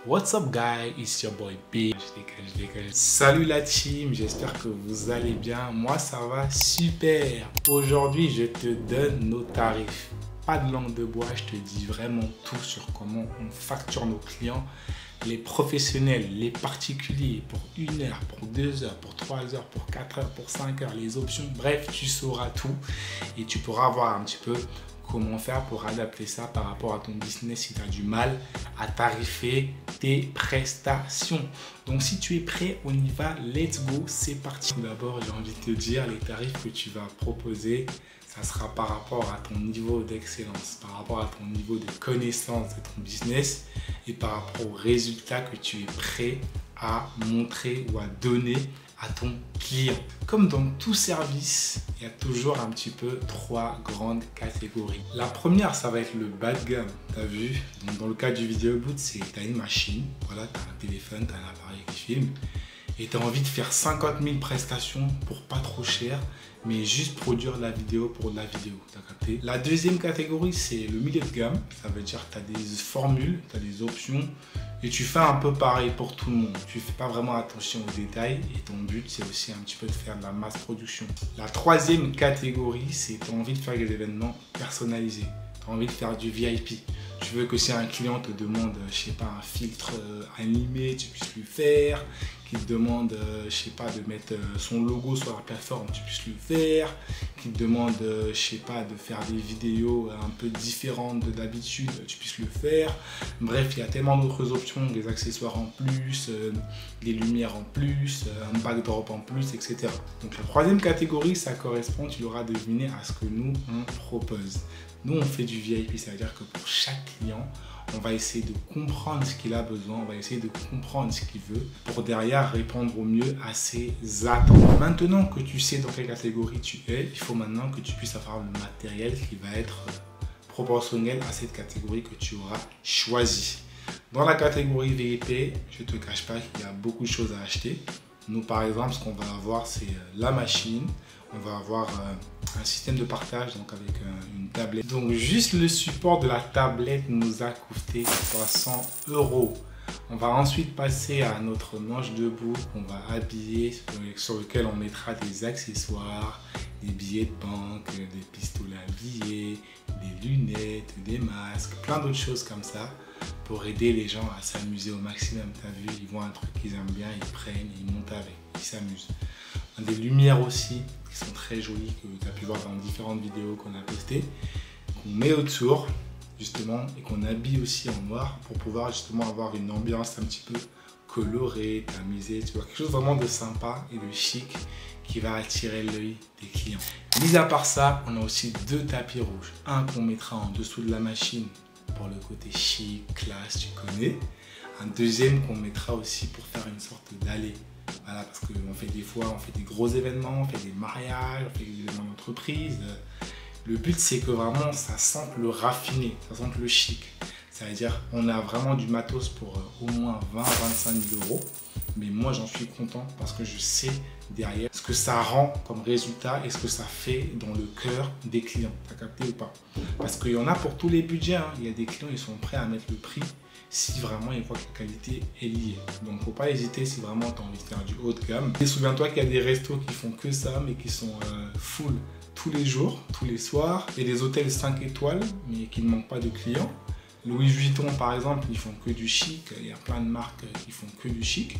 What's up guys, it's your boy B. Je déconne. Salut la team, j'espère que vous allez bien. Moi ça va super. Aujourd'hui je te donne nos tarifs. Pas de langue de bois, je te dis vraiment tout sur comment on facture nos clients. Les professionnels, les particuliers, pour 1 heure, pour 2 heures, pour 3 heures, pour 4 heures, pour 5 heures, les options. Bref, tu sauras tout et tu pourras voir un petit peu comment faire pour adapter ça par rapport à ton business si tu as du mal à tarifer tes prestations. Donc si tu es prêt, on y va, let's go, c'est parti. Tout d'abord, j'ai envie de te dire, les tarifs que tu vas proposer, ça sera par rapport à ton niveau d'excellence, par rapport à ton niveau de connaissance de ton business et par rapport aux résultats que tu es prêt à montrer ou à donner à ton client. Comme dans tout service, il y a toujours un petit peu 3 grandes catégories. La première, ça va être le bas de gamme. Tu as vu? Donc, dans le cas du vidéo boot, c'est tu as une machine, voilà, tu as un téléphone, tu as un appareil qui filme et tu as envie de faire 50 000 prestations pour pas trop cher, mais juste produire la vidéo pour de la vidéo. T'as capté? La deuxième catégorie, c'est le milieu de gamme. Ça veut dire que tu as des formules, tu as des options et tu fais un peu pareil pour tout le monde. Tu fais pas vraiment attention aux détails et ton but, c'est aussi un petit peu de faire de la masse production. La troisième catégorie, c'est tu as envie de faire des événements personnalisés. Tu as envie de faire du VIP. Tu veux que si un client te demande, je sais pas, un filtre animé, tu puisses lui faire. Qu'il te demande, je sais pas, de mettre son logo sur la plateforme, tu puisses lui faire. Qu'il te demande, je sais pas, de faire des vidéos un peu différentes de d'habitude, tu puisses le faire. Bref, il y a tellement d'autres options, des accessoires en plus, des lumières en plus, un backdrop en plus, etc. Donc la troisième catégorie, ça correspond, tu l'auras deviné, à ce que nous, on propose. Nous, on fait du VIP, ça veut dire que pour chaque client, on va essayer de comprendre ce qu'il a besoin, on va essayer de comprendre ce qu'il veut pour derrière répondre au mieux à ses attentes. Maintenant que tu sais dans quelle catégorie tu es, il faut maintenant que tu puisses avoir le matériel qui va être proportionnel à cette catégorie que tu auras choisie. Dans la catégorie VIP, je ne te cache pas qu'il y a beaucoup de choses à acheter. Nous, par exemple, ce qu'on va avoir, c'est la machine. On va avoir un système de partage, donc avec une tablette. Donc, juste le support de la tablette nous a coûté 300 €. On va ensuite passer à notre manche debout qu'on va habiller, sur lequel on mettra des accessoires, des billets de banque, des pistolets à billets, des lunettes, des masques, plein d'autres choses comme ça pour aider les gens à s'amuser au maximum. Tu as vu, ils voient un truc qu'ils aiment bien, ils prennent, ils montent avec, ils s'amusent. Des lumières aussi qui sont très jolies que tu as pu voir dans différentes vidéos qu'on a testées, qu'on met autour justement et qu'on habille aussi en noir pour pouvoir justement avoir une ambiance un petit peu colorée, tamisée, tu vois, quelque chose vraiment de sympa et de chic qui va attirer l'œil des clients. Mis à part ça, on a aussi 2 tapis rouges. Un qu'on mettra en dessous de la machine pour le côté chic, classe, tu connais. Un deuxième qu'on mettra aussi pour faire une sorte d'allée. Voilà, parce qu'on fait des fois, on fait des gros événements, on fait des mariages, on fait des événements d'entreprise. Le but, c'est que vraiment, ça sente le raffiné, ça sente le chic. Ça veut dire on a vraiment du matos pour au moins 20-25 000 €. Mais moi, j'en suis content parce que je sais derrière ce que ça rend comme résultat et ce que ça fait dans le cœur des clients. T'as capté ou pas? Parce qu'il y en a pour tous les budgets. Hein. Il y a des clients, ils sont prêts à mettre le prix si vraiment ils voient que la qualité est liée. Donc, faut pas hésiter si vraiment tu as envie de faire du haut de gamme. Et souviens-toi qu'il y a des restos qui font que ça, mais qui sont full tous les jours, tous les soirs. Et des hôtels 5 étoiles, mais qui ne manquent pas de clients. Louis Vuitton, par exemple, ils font que du chic. Il y a plein de marques qui font que du chic.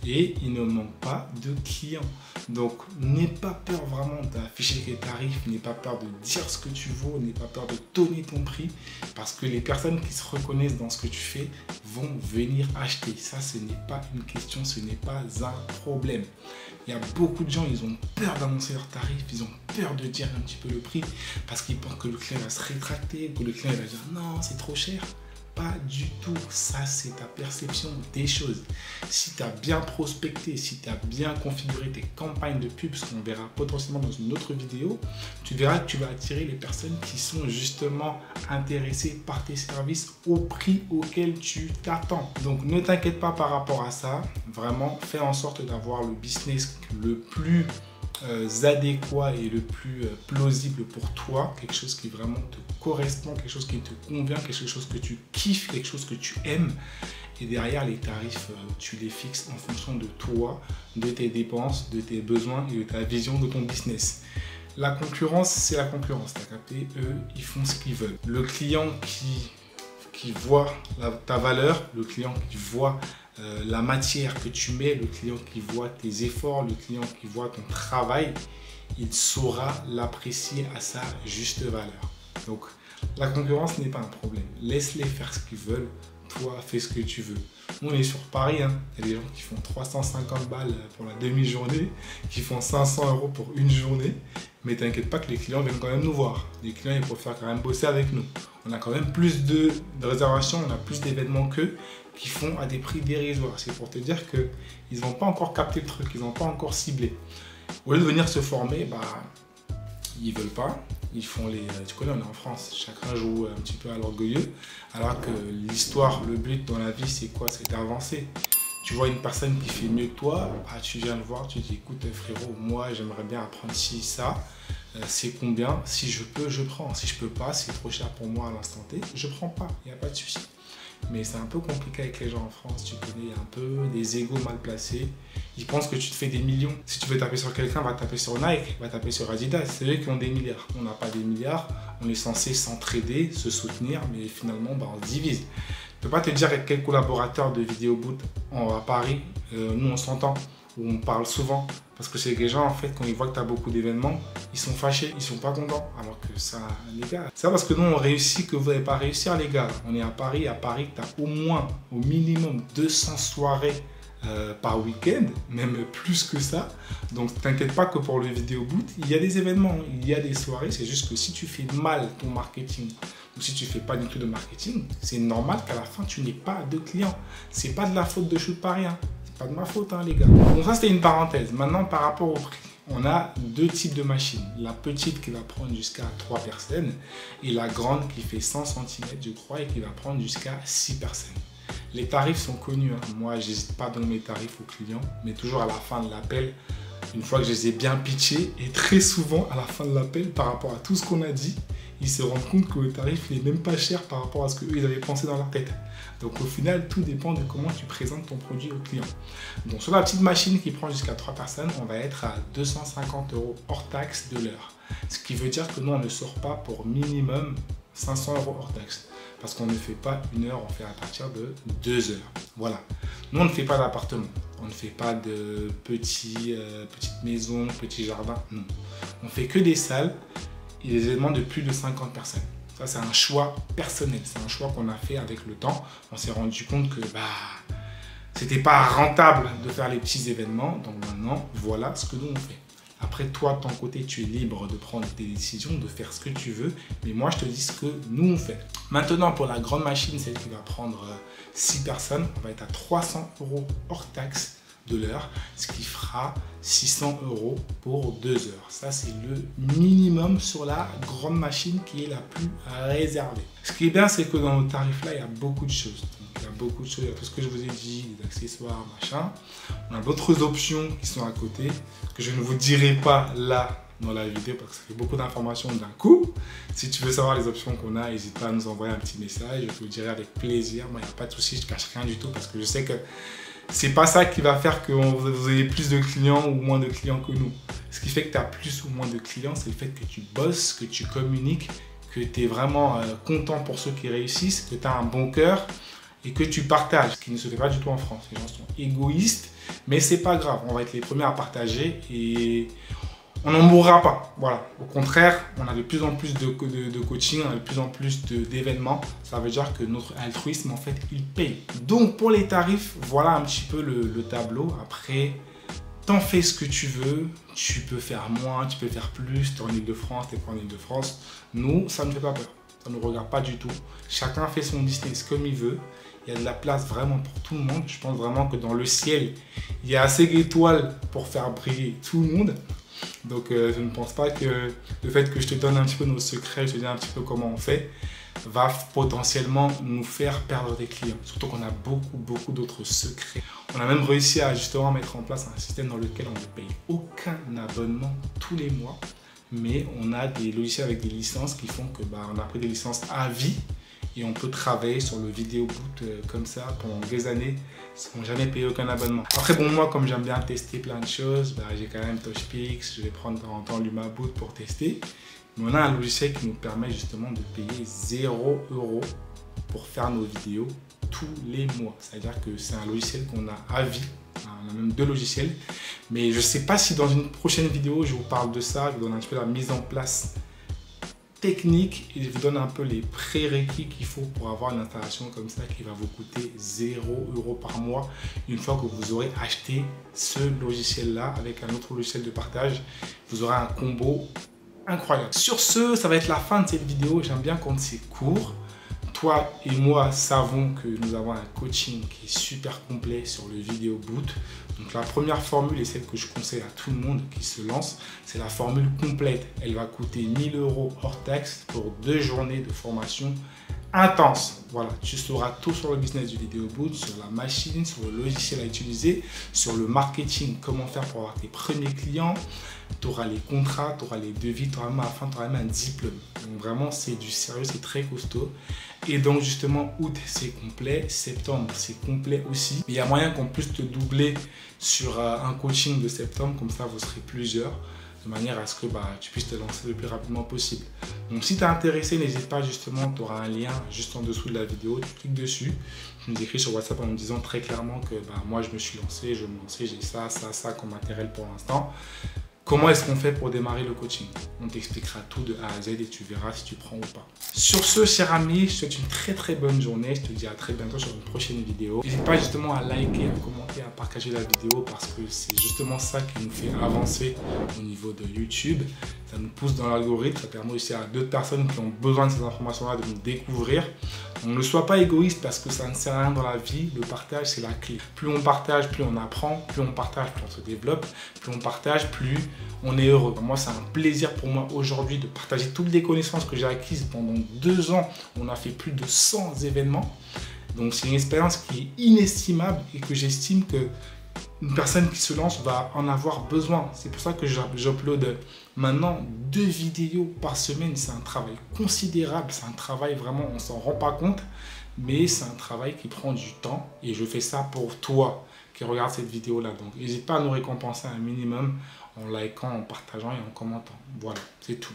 Et il ne manque pas de clients. Donc, n'aie pas peur vraiment d'afficher tes tarifs, n'aie pas peur de dire ce que tu vaux, n'aie pas peur de donner ton prix, parce que les personnes qui se reconnaissent dans ce que tu fais vont venir acheter. Ça, ce n'est pas une question, ce n'est pas un problème. Il y a beaucoup de gens, ils ont peur d'annoncer leurs tarifs, ils ont peur de dire un petit peu le prix, parce qu'ils pensent que le client va se rétracter, que le client va dire non, c'est trop cher. Pas du tout, ça c'est ta perception des choses. Si tu as bien prospecté, si tu as bien configuré tes campagnes de pub, ce qu'on verra potentiellement dans une autre vidéo, tu verras que tu vas attirer les personnes qui sont justement intéressées par tes services au prix auquel tu t'attends. Donc ne t'inquiète pas par rapport à ça, vraiment fais en sorte d'avoir le business le plus adéquat et le plus plausible pour toi, quelque chose qui vraiment te correspond, quelque chose qui te convient, quelque chose que tu kiffes, quelque chose que tu aimes. Et derrière, les tarifs, tu les fixes en fonction de toi, de tes dépenses, de tes besoins et de ta vision de ton business. La concurrence, c'est la concurrence. T'as capté, eux, ils font ce qu'ils veulent. Le client qui voit ta valeur, le client qui voit la matière que tu mets, le client qui voit tes efforts, le client qui voit ton travail, il saura l'apprécier à sa juste valeur. Donc, la concurrence n'est pas un problème. Laisse-les faire ce qu'ils veulent. Toi, fais ce que tu veux. Nous, on est sur Paris. Hein. Il y a des gens qui font 350 balles pour la demi-journée, qui font 500 € pour une journée. Mais t'inquiète pas que les clients viennent quand même nous voir. Les clients, ils préfèrent quand même bosser avec nous. On a quand même plus de réservations, on a plus d'événements qu'eux qui font à des prix dérisoires. C'est pour te dire qu'ils n'ont pas encore capté le truc, ils n'ont pas encore ciblé. Au lieu de venir se former, ils ne veulent pas. Ils font les... Tu connais, on est en France, chacun joue un petit peu à l'orgueilleux. Alors que l'histoire, le but dans la vie, c'est quoi? C'est d'avancer. Tu vois une personne qui fait mieux que toi, tu viens le voir, tu dis écoute frérot, moi j'aimerais bien apprendre ci, ça, c'est combien? Si je peux, je prends. Si je peux pas, c'est trop cher pour moi à l'instant T, je prends pas, il n'y a pas de souci. Mais c'est un peu compliqué avec les gens en France, tu connais, un peu des égos mal placés. Ils pensent que tu te fais des millions. Si tu veux taper sur quelqu'un, va taper sur Nike, va taper sur Adidas. C'est eux qui ont des milliards. On n'a pas des milliards, on est censé s'entraider, se soutenir, mais finalement, on se divise. Je ne peux pas te dire avec quel collaborateur de Vidéoboot à Paris, nous on s'entend, où on parle souvent. Parce que c'est des gens, en fait, quand ils voient que tu as beaucoup d'événements, ils sont fâchés, ils sont pas contents. Alors que ça, les gars, c'est pas parce que nous on réussit que vous n'allez pas réussir, les gars. On est à Paris, tu as au moins, au minimum 200 soirées par week-end, même plus que ça. Donc t'inquiète pas que pour le Vidéoboot, il y a des événements, il y a des soirées. C'est juste que si tu fais mal ton marketing, ou si tu fais pas du tout de marketing, c'est normal qu'à la fin tu n'aies pas de clients. C'est pas de la faute de Shoot Paris, hein. Pas de ma faute, hein, les gars. Donc ça, c'était une parenthèse. Maintenant, par rapport au prix, on a deux types de machines. La petite qui va prendre jusqu'à 3 personnes et la grande qui fait 100 cm, je crois, et qui va prendre jusqu'à 6 personnes. Les tarifs sont connus. Hein. Moi, j'hésite pas à donner mes tarifs aux clients, mais toujours à la fin de l'appel, une fois que je les ai bien pitchés, et très souvent, à la fin de l'appel, par rapport à tout ce qu'on a dit, ils se rendent compte que le tarif n'est même pas cher par rapport à ce qu'eux, ils avaient pensé dans leur tête. Donc au final, tout dépend de comment tu présentes ton produit au client. Donc sur la petite machine qui prend jusqu'à 3 personnes, on va être à 250 € hors taxe de l'heure. Ce qui veut dire que nous, on ne sort pas pour minimum 500 € hors taxe. Parce qu'on ne fait pas 1 heure, on fait à partir de 2 heures. Voilà. Nous, on ne fait pas d'appartement. On ne fait pas de petites maisons, petits jardins. Non. On fait que des salles et des événements de plus de 50 personnes. Ça, c'est un choix personnel. C'est un choix qu'on a fait avec le temps. On s'est rendu compte que c'était pas rentable de faire les petits événements. Donc maintenant, voilà ce que nous on fait. Après, toi, de ton côté, tu es libre de prendre tes décisions, de faire ce que tu veux. Mais moi, je te dis ce que nous on fait. Maintenant, pour la grande machine, celle qui va prendre 6 personnes, on va être à 300 € hors taxe de l'heure, ce qui fera 600 € pour 2 heures. Ça, c'est le minimum sur la grande machine qui est la plus réservée. Ce qui est bien, c'est que dans nos tarifs-là, il y a beaucoup de choses. Donc, il y a beaucoup de choses, il y a tout ce que je vous ai dit, des accessoires, machin. On a d'autres options qui sont à côté, que je ne vous dirai pas là dans la vidéo parce que ça fait beaucoup d'informations d'un coup. Si tu veux savoir les options qu'on a, n'hésite pas à nous envoyer un petit message, je te le dirai avec plaisir. Moi, il n'y a pas de souci, je ne cache rien du tout parce que je sais que c'est pas ça qui va faire que vous ayez plus de clients ou moins de clients que nous. Ce qui fait que tu as plus ou moins de clients, c'est le fait que tu bosses, que tu communiques, que tu es vraiment content pour ceux qui réussissent, que tu as un bon cœur et que tu partages, ce qui ne se fait pas du tout en France. Les gens sont égoïstes, mais c'est pas grave, on va être les premiers à partager et on n'en mourra pas. Voilà. Au contraire, on a de plus en plus de coaching, on a de plus en plus d'événements. Ça veut dire que notre altruisme, en fait, il paye. Donc, pour les tarifs, voilà un petit peu le tableau. Après, t'en fais ce que tu veux. Tu peux faire moins, tu peux faire plus. Tu es en Ile-de-France, tu n'es pas en Ile-de-France. Nous, ça ne fait pas peur. Ça ne nous regarde pas du tout. Chacun fait son business comme il veut. Il y a de la place vraiment pour tout le monde. Je pense vraiment que dans le ciel, il y a assez d'étoiles pour faire briller tout le monde. Donc je ne pense pas que le fait que je te donne un petit peu nos secrets, je te dis un petit peu comment on fait, va potentiellement nous faire perdre des clients. Surtout qu'on a beaucoup d'autres secrets. On a même réussi à justement mettre en place un système dans lequel on ne paye aucun abonnement tous les mois. Mais on a des logiciels avec des licences qui font que on a pris des licences à vie et on peut travailler sur le vidéo boot comme ça pendant des années sans jamais payer aucun abonnement. Après bon, moi comme j'aime bien tester plein de choses, j'ai quand même Touchpix, je vais prendre de temps en temps l'Umaboot pour tester. Mais on a un logiciel qui nous permet justement de payer 0 € pour faire nos vidéos tous les mois. C'est-à-dire que c'est un logiciel qu'on a à vie. On a même 2 logiciels. Mais je ne sais pas si dans une prochaine vidéo, je vous parle de ça. Je vous donne un petit peu la mise en place technique et je vous donne un peu les prérequis qu'il faut pour avoir une installation comme ça qui va vous coûter 0 € par mois une fois que vous aurez acheté ce logiciel-là avec un autre logiciel de partage. Vous aurez un combo incroyable. Sur ce, ça va être la fin de cette vidéo. J'aime bien quand c'est court. Toi et moi savons que nous avons un coaching qui est super complet sur le vidéo boot. Donc la première formule et celle que je conseille à tout le monde qui se lance, c'est la formule complète. Elle va coûter 1 000 € hors taxe pour 2 journées de formation intense. Voilà, tu sauras tout sur le business du vidéo boot, sur la machine, sur le logiciel à utiliser, sur le marketing, comment faire pour avoir tes premiers clients. Tu auras les contrats, tu auras les devis, tu auras même à la fin, tu auras même un diplôme. Donc vraiment, c'est du sérieux, c'est très costaud. Et donc justement, août, c'est complet. Septembre, c'est complet aussi. Mais il y a moyen qu'on puisse te doubler sur un coaching de septembre. Comme ça, vous serez plusieurs. De manière à ce que tu puisses te lancer le plus rapidement possible. Donc si tu es intéressé, n'hésite pas justement, tu auras un lien juste en dessous de la vidéo, tu cliques dessus, tu nous écris sur WhatsApp en me disant très clairement que moi je me suis lancé, je me lancer, j'ai ça comme matériel pour l'instant. Comment est-ce qu'on fait pour démarrer le coaching? On t'expliquera tout de A à Z et tu verras si tu prends ou pas. Sur ce, cher ami, je te souhaite une très bonne journée. Je te dis à très bientôt sur une prochaine vidéo. N'hésite pas justement à liker, à commenter, à partager la vidéo parce que c'est justement ça qui nous fait avancer au niveau de YouTube. Ça nous pousse dans l'algorithme, ça permet aussi à d'autres personnes qui ont besoin de ces informations-là de nous découvrir. On ne soit pas égoïste parce que ça ne sert à rien dans la vie. Le partage, c'est la clé. Plus on partage, plus on apprend. Plus on partage, plus on se développe. Plus on partage, plus on est heureux. Moi, c'est un plaisir pour moi aujourd'hui de partager toutes les connaissances que j'ai acquises pendant 2 ans. On a fait plus de 100 événements. Donc, c'est une expérience qui est inestimable et que j'estime que une personne qui se lance va en avoir besoin. C'est pour ça que j'upload maintenant 2 vidéos par semaine. C'est un travail considérable. C'est un travail vraiment, on ne s'en rend pas compte. Mais c'est un travail qui prend du temps. Et je fais ça pour toi qui regarde cette vidéo-là. Donc, n'hésite pas à nous récompenser un minimum en likant, en partageant et en commentant. Voilà, c'est tout.